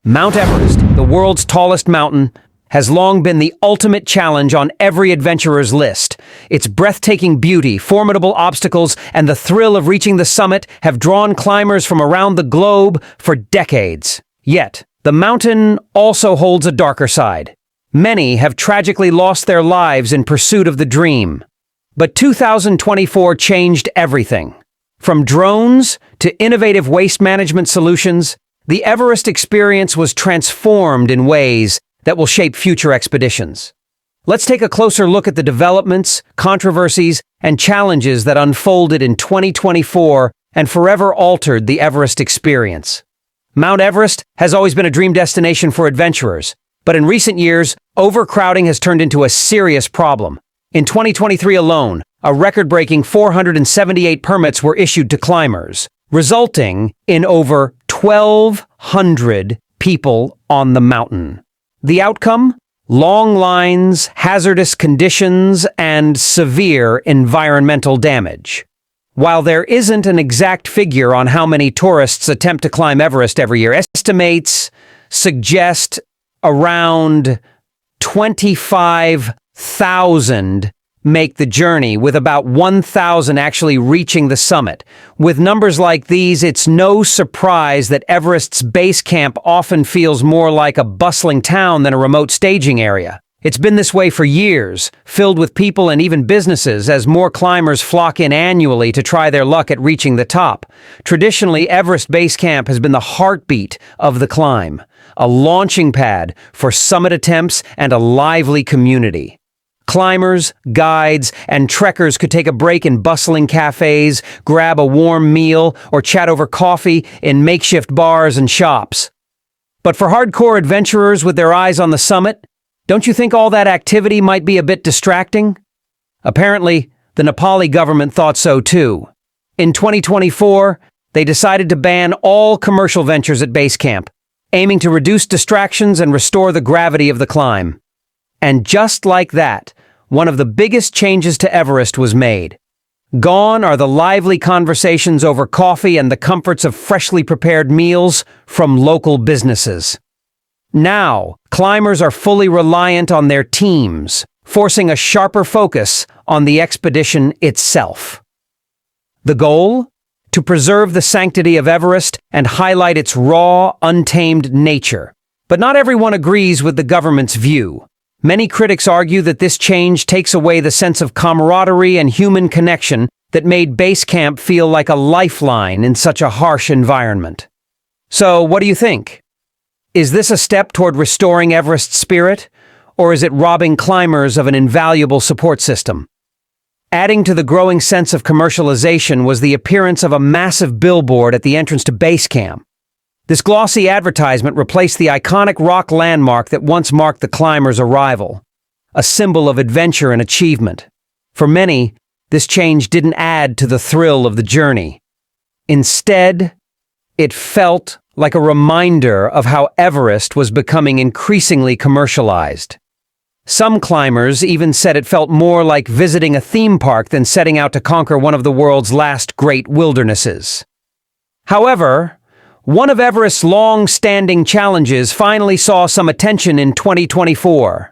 Mount Everest, the world's tallest mountain, has long been the ultimate challenge on every adventurer's list. Its breathtaking beauty, formidable obstacles, and the thrill of reaching the summit have drawn climbers from around the globe for decades. Yet, the mountain also holds a darker side. Many have tragically lost their lives in pursuit of the dream. But 2024 changed everything. From drones to innovative waste management solutions, the Everest experience was transformed in ways that will shape future expeditions. Let's take a closer look at the developments, controversies, and challenges that unfolded in 2024 and forever altered the Everest experience. Mount Everest has always been a dream destination for adventurers, but in recent years, overcrowding has turned into a serious problem. In 2023 alone, a record-breaking 478 permits were issued to climbers, resulting in over 1,200 people on the mountain. The outcome? Long lines, hazardous conditions, and severe environmental damage. While there isn't an exact figure on how many tourists attempt to climb Everest every year, estimates suggest around 25,000 make the journey, with about 1,000 actually reaching the summit. With numbers like these, it's no surprise that Everest's base camp often feels more like a bustling town than a remote staging area. It's been this way for years, filled with people and even businesses as more climbers flock in annually to try their luck at reaching the top. Traditionally, Everest Base Camp has been the heartbeat of the climb, a launching pad for summit attempts and a lively community. Climbers, guides, and trekkers could take a break in bustling cafes, grab a warm meal, or chat over coffee in makeshift bars and shops. But for hardcore adventurers with their eyes on the summit, don't you think all that activity might be a bit distracting? Apparently, the Nepali government thought so too. In 2024, they decided to ban all commercial ventures at base camp, aiming to reduce distractions and restore the gravity of the climb. And just like that, one of the biggest changes to Everest was made. Gone are the lively conversations over coffee and the comforts of freshly prepared meals from local businesses. Now, climbers are fully reliant on their teams, forcing a sharper focus on the expedition itself. The goal? To preserve the sanctity of Everest and highlight its raw, untamed nature. But not everyone agrees with the government's view. Many critics argue that this change takes away the sense of camaraderie and human connection that made base camp feel like a lifeline in such a harsh environment. So, what do you think? Is this a step toward restoring Everest's spirit, or is it robbing climbers of an invaluable support system? Adding to the growing sense of commercialization was the appearance of a massive billboard at the entrance to base camp. This glossy advertisement replaced the iconic rock landmark that once marked the climber's arrival, a symbol of adventure and achievement. For many, this change didn't add to the thrill of the journey. Instead, it felt like a reminder of how Everest was becoming increasingly commercialized. Some climbers even said it felt more like visiting a theme park than setting out to conquer one of the world's last great wildernesses. However, one of Everest's long-standing challenges finally saw some attention in 2024.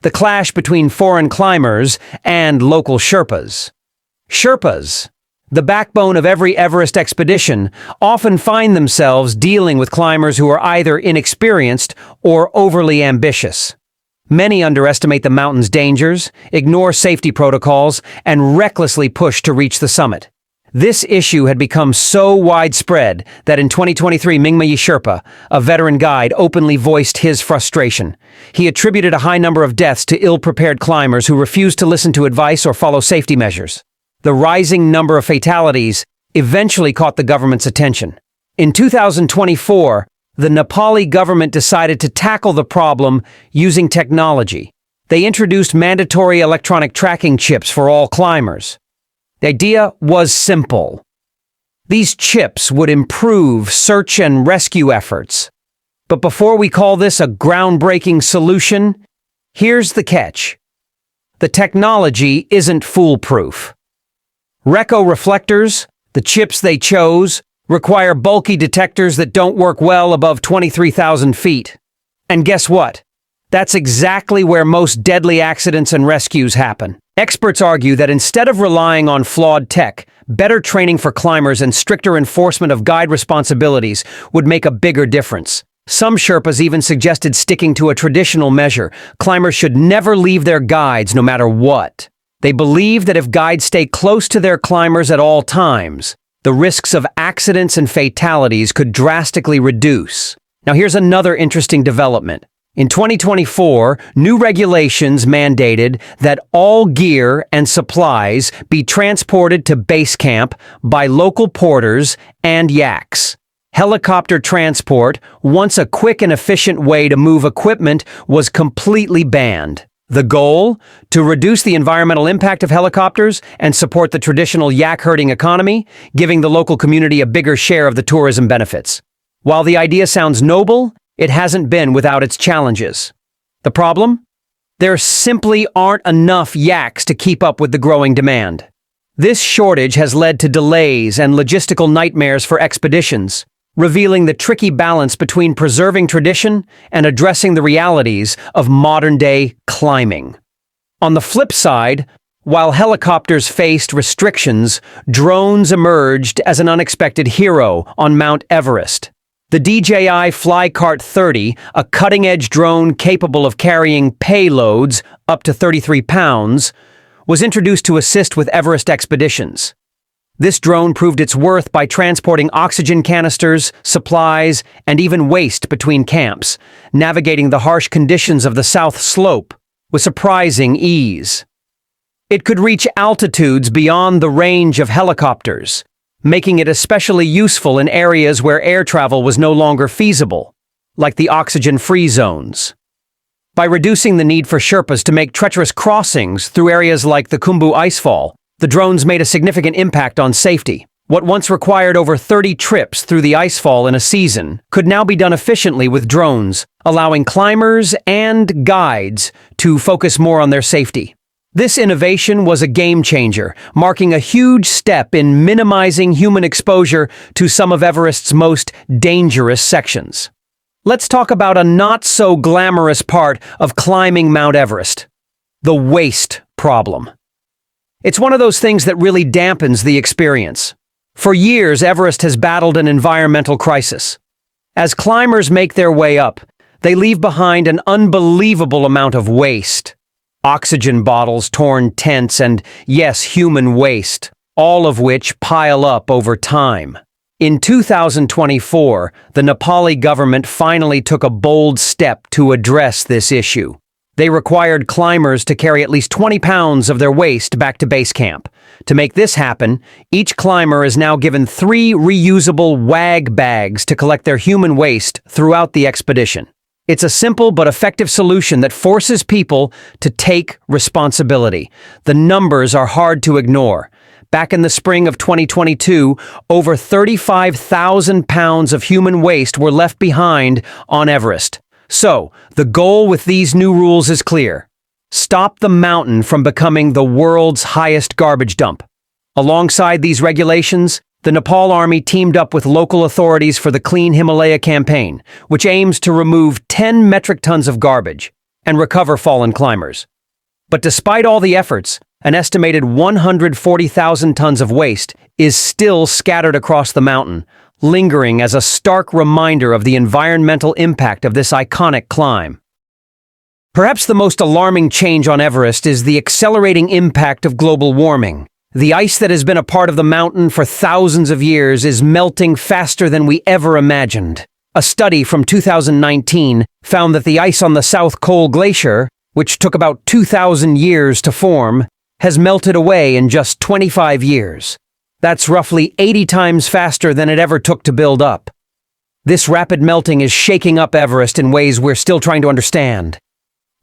The clash between foreign climbers and local Sherpas. Sherpas, the backbone of every Everest expedition, often find themselves dealing with climbers who are either inexperienced or overly ambitious. Many underestimate the mountain's dangers, ignore safety protocols, and recklessly push to reach the summit. This issue had become so widespread that in 2023 Mingmayi Sherpa, a veteran guide, openly voiced his frustration. He attributed a high number of deaths to ill-prepared climbers who refused to listen to advice or follow safety measures. The rising number of fatalities eventually caught the government's attention. In 2024, the Nepali government decided to tackle the problem using technology. They introduced mandatory electronic tracking chips for all climbers. The idea was simple. These chips would improve search and rescue efforts. But before we call this a groundbreaking solution, here's the catch. The technology isn't foolproof. Reco reflectors, the chips they chose, require bulky detectors that don't work well above 23,000 feet. And guess what? That's exactly where most deadly accidents and rescues happen. Experts argue that instead of relying on flawed tech, better training for climbers and stricter enforcement of guide responsibilities would make a bigger difference. Some Sherpas even suggested sticking to a traditional measure. Climbers should never leave their guides no matter what. They believe that if guides stay close to their climbers at all times, the risks of accidents and fatalities could drastically reduce. Now here's another interesting development. In 2024, new regulations mandated that all gear and supplies be transported to base camp by local porters and yaks. Helicopter transport, once a quick and efficient way to move equipment, was completely banned. The goal? To reduce the environmental impact of helicopters and support the traditional yak herding economy, giving the local community a bigger share of the tourism benefits. While the idea sounds noble, it hasn't been without its challenges. The problem? There simply aren't enough yaks to keep up with the growing demand. This shortage has led to delays and logistical nightmares for expeditions, revealing the tricky balance between preserving tradition and addressing the realities of modern-day climbing. On the flip side, while helicopters faced restrictions, drones emerged as an unexpected hero on Mount Everest. The DJI Flycart 30, a cutting-edge drone capable of carrying payloads up to 33 pounds, was introduced to assist with Everest expeditions. This drone proved its worth by transporting oxygen canisters, supplies, and even waste between camps, navigating the harsh conditions of the South Slope with surprising ease. It could reach altitudes beyond the range of helicopters, making it especially useful in areas where air travel was no longer feasible, like the oxygen-free zones. By reducing the need for Sherpas to make treacherous crossings through areas like the Khumbu Icefall, the drones made a significant impact on safety. What once required over 30 trips through the icefall in a season could now be done efficiently with drones, allowing climbers and guides to focus more on their safety. This innovation was a game changer, marking a huge step in minimizing human exposure to some of Everest's most dangerous sections. Let's talk about a not-so-glamorous part of climbing Mount Everest: the waste problem. It's one of those things that really dampens the experience. For years, Everest has battled an environmental crisis. As climbers make their way up, they leave behind an unbelievable amount of waste. Oxygen bottles, torn tents, and, yes, human waste, all of which pile up over time. In 2024, the Nepali government finally took a bold step to address this issue. They required climbers to carry at least 20 pounds of their waste back to base camp. To make this happen, each climber is now given 3 reusable WAG bags to collect their human waste throughout the expedition. It's a simple but effective solution that forces people to take responsibility. The numbers are hard to ignore. Back in the spring of 2022, over 35,000 pounds of human waste were left behind on Everest. So, the goal with these new rules is clear. Stop the mountain from becoming the world's highest garbage dump. Alongside these regulations, the Nepal Army teamed up with local authorities for the Clean Himalaya campaign, which aims to remove 10 metric tons of garbage and recover fallen climbers. But despite all the efforts, an estimated 140,000 tons of waste is still scattered across the mountain, lingering as a stark reminder of the environmental impact of this iconic climb. Perhaps the most alarming change on Everest is the accelerating impact of global warming. The ice that has been a part of the mountain for thousands of years is melting faster than we ever imagined. A study from 2019 found that the ice on the South Col Glacier, which took about 2,000 years to form, has melted away in just 25 years. That's roughly 80 times faster than it ever took to build up. This rapid melting is shaking up Everest in ways we're still trying to understand.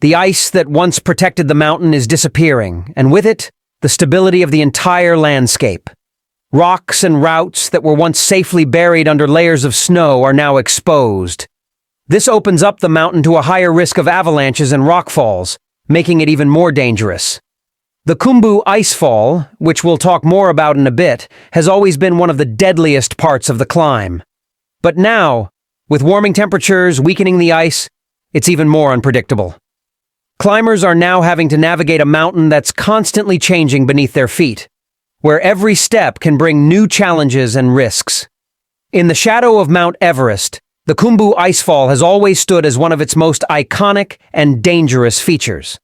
The ice that once protected the mountain is disappearing, and with it, the stability of the entire landscape. Rocks and routes that were once safely buried under layers of snow are now exposed. This opens up the mountain to a higher risk of avalanches and rockfalls, making it even more dangerous. The Khumbu icefall, which we'll talk more about in a bit, has always been one of the deadliest parts of the climb. But now, with warming temperatures weakening the ice, it's even more unpredictable. Climbers are now having to navigate a mountain that's constantly changing beneath their feet, where every step can bring new challenges and risks. In the shadow of Mt Everest, the Khumbu icefall has always stood as one of its most iconic and dangerous features.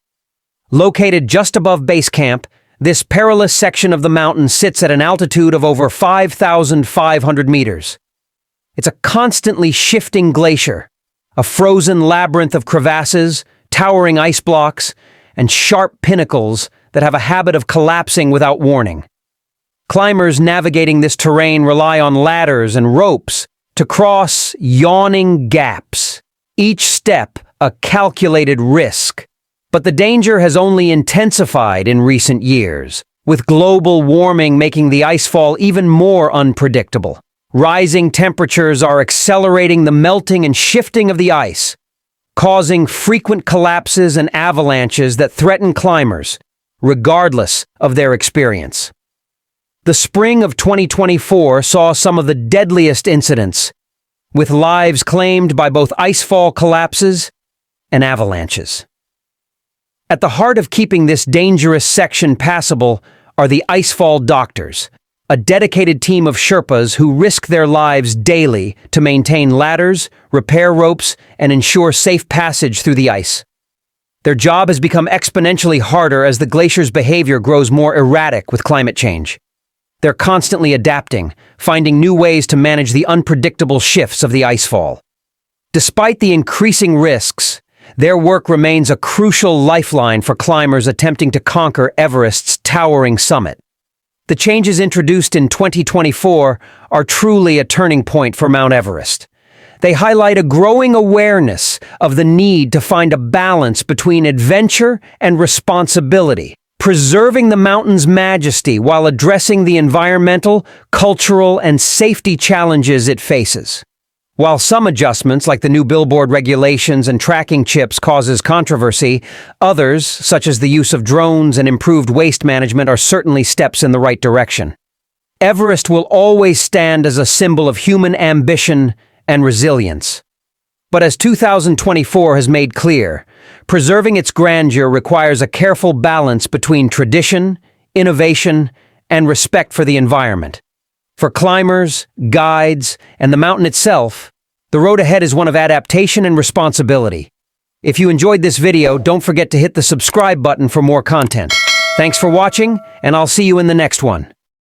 Located just above base camp, this perilous section of the mountain sits at an altitude of over 5,500 meters. It's a constantly shifting glacier, a frozen labyrinth of crevasses, towering ice blocks, and sharp pinnacles that have a habit of collapsing without warning. Climbers navigating this terrain rely on ladders and ropes to cross yawning gaps, each step a calculated risk. But the danger has only intensified in recent years, with global warming making the icefall even more unpredictable. Rising temperatures are accelerating the melting and shifting of the ice, causing frequent collapses and avalanches that threaten climbers, regardless of their experience. The spring of 2024 saw some of the deadliest incidents, with lives claimed by both icefall collapses and avalanches. At the heart of keeping this dangerous section passable are the icefall doctors, a dedicated team of Sherpas who risk their lives daily to maintain ladders, repair ropes, and ensure safe passage through the ice. Their job has become exponentially harder as the glacier's behavior grows more erratic with climate change. They're constantly adapting, finding new ways to manage the unpredictable shifts of the icefall. Despite the increasing risks, their work remains a crucial lifeline for climbers attempting to conquer Everest's towering summit. The changes introduced in 2024 are truly a turning point for Mount Everest. They highlight a growing awareness of the need to find a balance between adventure and responsibility, preserving the mountain's majesty while addressing the environmental, cultural, and safety challenges it faces. While some adjustments, like the new billboard regulations and tracking chips, causes controversy, others, such as the use of drones and improved waste management, are certainly steps in the right direction. Everest will always stand as a symbol of human ambition and resilience. But as 2024 has made clear, preserving its grandeur requires a careful balance between tradition, innovation, and respect for the environment. For climbers, guides, and the mountain itself, the road ahead is one of adaptation and responsibility. If you enjoyed this video, don't forget to hit the subscribe button for more content. Thanks for watching, and I'll see you in the next one.